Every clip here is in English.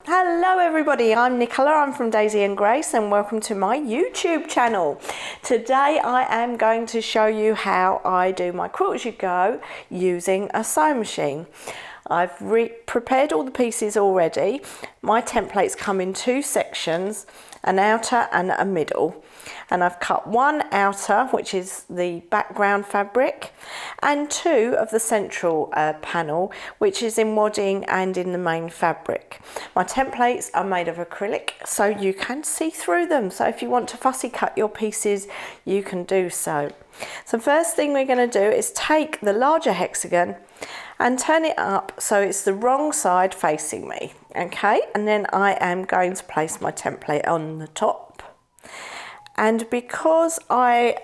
Hello everybody, I'm Nicola, I'm from Daisy and Grace and welcome to my YouTube channel. Today I am going to show you how I do my quilt as you go using a sewing machine. I've prepared all the pieces already. My templates come in two sections, an outer and a middle. And I've cut one outer, which is the background fabric, and two of the central panel, which is in wadding and in the main fabric. My templates are made of acrylic, so you can see through them. So if you want to fussy cut your pieces, you can do so. So first thing we're going to do is take the larger hexagon and turn it up so it's the wrong side facing me, okay? And then I am going to place my template on the top. And because I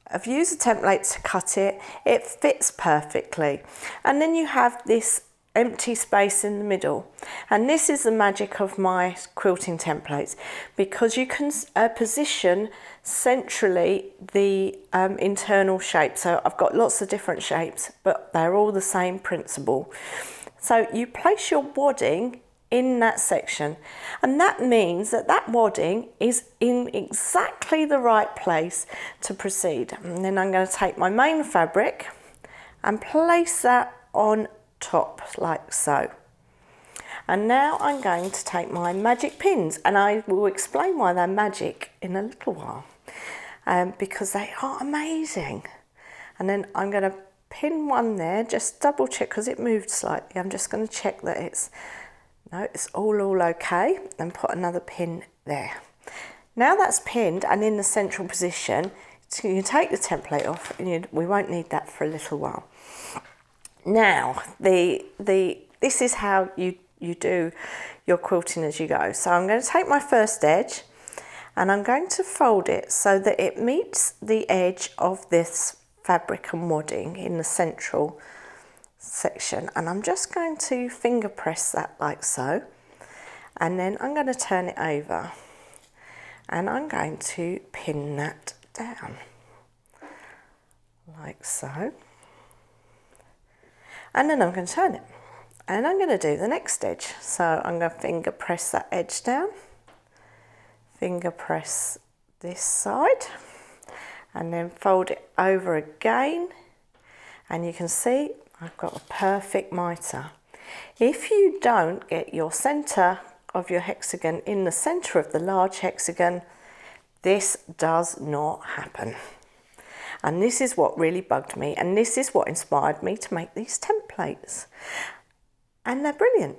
have used a template to cut it, it fits perfectly. And then you have this empty space in the middle. And this is the magic of my quilting templates, because you can position centrally the internal shape. So I've got lots of different shapes, but they're all the same principle. So you place your wadding in that section, and that means that that wadding is in exactly the right place to proceed. And then I'm going to take my main fabric and place that on top like so. And now I'm going to take my magic pins, and I will explain why they're magic in a little while, because they are amazing. And then I'm going to pin one there, just double check because it moved slightly. I'm just going to check that it's all okay, and put another pin there. Now that's pinned and in the central position, so you take the template off, and we won't need that for a little while. Now, this is how you do your quilting as you go. So I'm going to take my first edge and I'm going to fold it so that it meets the edge of this fabric and wadding in the central section, and I'm just going to finger press that like so, and then I'm going to turn it over and I'm going to pin that down like so, and then I'm going to turn it and I'm going to do the next edge. So I'm going to finger press that edge down, finger press this side, and then fold it over again, and you can see I've got a perfect mitre. If you don't get your centre of your hexagon in the centre of the large hexagon, this does not happen. And this is what really bugged me, and this is what inspired me to make these templates. And they're brilliant,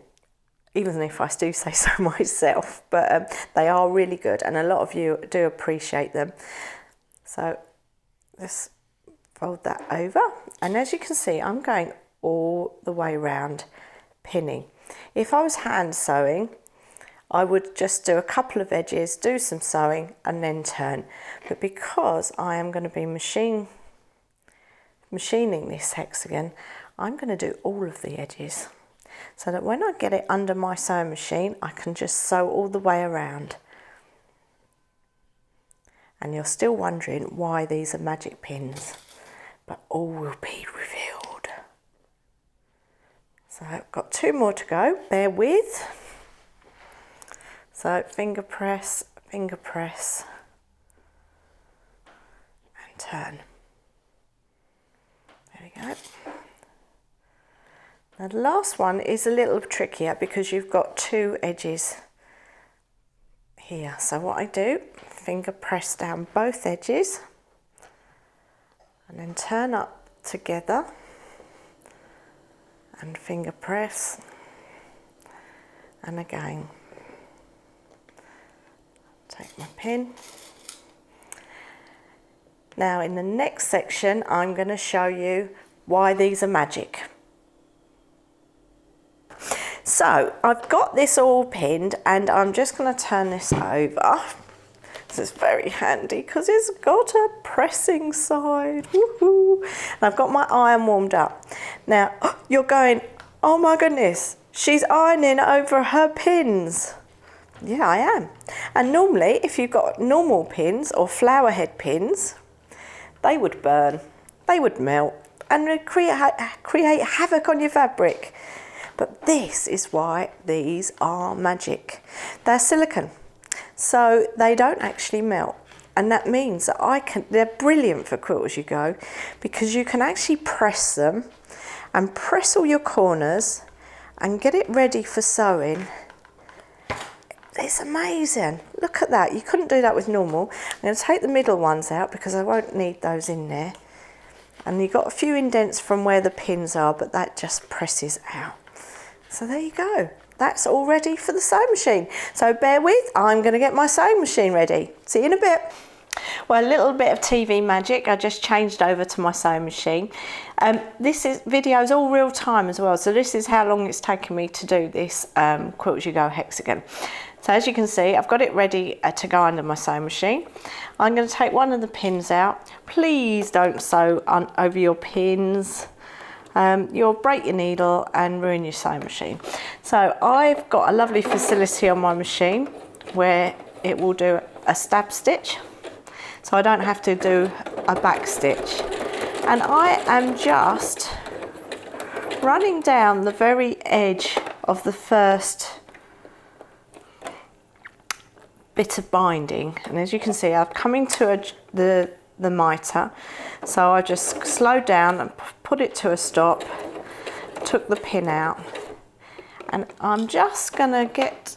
even if I do say so myself, but they are really good, and a lot of you do appreciate them. So let's fold that over, and as you can see, I'm going all the way around pinning. If I was hand sewing, I would just do a couple of edges, do some sewing, and then turn. But because I am going to be machining this hexagon, I'm going to do all of the edges, so that when I get it under my sewing machine, I can just sew all the way around. And you're still wondering why these are magic pins, but all will be revealed. So I've got two more to go, bear with. So finger press, and turn. There we go. Now the last one is a little trickier because you've got two edges here. So what I do, finger press down both edges and then turn up together and finger press, and again take my pin. Now in the next section I'm going to show you why these are magic. So I've got this all pinned, and I'm just going to turn this over. This is very handy because it's got a pressing side. Woohoo! And I've got my iron warmed up. Now you're going, oh my goodness, she's ironing over her pins. Yeah, I am. And normally if you've got normal pins or flower head pins, they would burn, they would melt, and create havoc on your fabric. But this is why these are magic. They're silicone, so they don't actually melt. And that means that they're brilliant for Quilt As You Go, because you can actually press them and press all your corners and get it ready for sewing. It's amazing. Look at that. You couldn't do that with normal. I'm going to take the middle ones out because I won't need those in there. And you've got a few indents from where the pins are, but that just presses out. So there you go. That's all ready for the sewing machine. So bear with, I'm going to get my sewing machine ready. See you in a bit. Well, a little bit of TV magic. I just changed over to my sewing machine. This video is all real time as well. So this is how long it's taken me to do this Quilt As You Go hexagon. So as you can see, I've got it ready to go under my sewing machine. I'm going to take one of the pins out. Please don't sew over your pins. You'll break your needle and ruin your sewing machine. So I've got a lovely facility on my machine where it will do a stab stitch, so I don't have to do a back stitch. And I am just running down the very edge of the first bit of binding, and as you can see, I'm coming to the mitre, so I just slowed down and put it to a stop, took the pin out, and I'm just going to get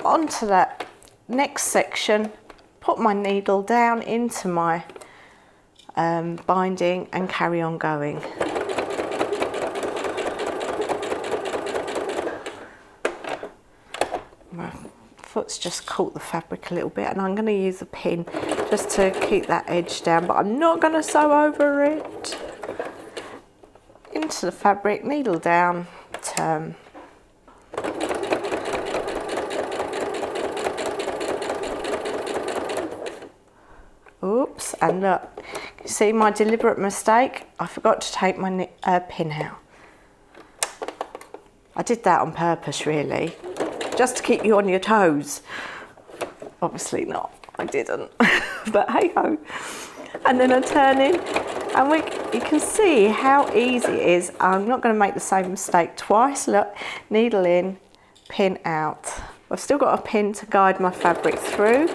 onto that next section, put my needle down into my binding and carry on going. My foot's just caught the fabric a little bit, and I'm going to use a pin just to keep that edge down, but I'm not going to sew over it. Into the fabric, needle down, turn. Oops, and look, you see my deliberate mistake? I forgot to take my pin out. I did that on purpose, really, just to keep you on your toes. Obviously not, I didn't, but hey ho. And then I turn in, and you can see how easy it is. I'm not going to make the same mistake twice. Look, needle in, pin out. I've still got a pin to guide my fabric through,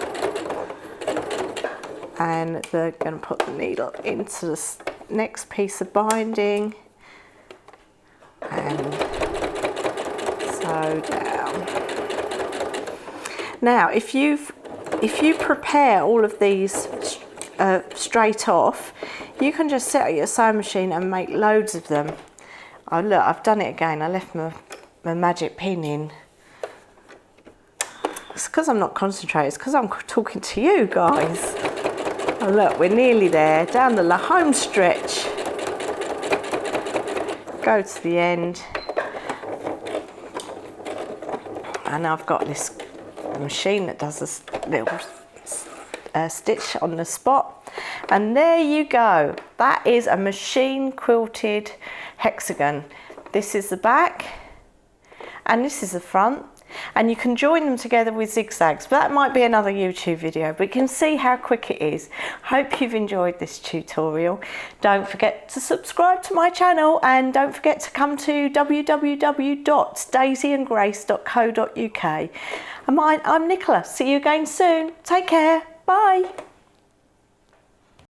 and they're going to put the needle into the next piece of binding and sew down. Now, if you prepare all of these straight off, you can just set up your sewing machine and make loads of them. Oh look, I've done it again. I left my magic pin in. It's because I'm not concentrating. It's because I'm talking to you guys. Oh look, we're nearly there, down the home stretch. Go to the end. And I've got this machine that does this little stitch on the spot. And there you go. That is a machine quilted hexagon. This is the back and this is the front. And you can join them together with zigzags, but that might be another YouTube video, but you can see how quick it is. Hope you've enjoyed this tutorial. Don't forget to subscribe to my channel, and don't forget to come to www.daisyandgrace.co.uk. I'm Nicola. See you again soon. Take care. Bye.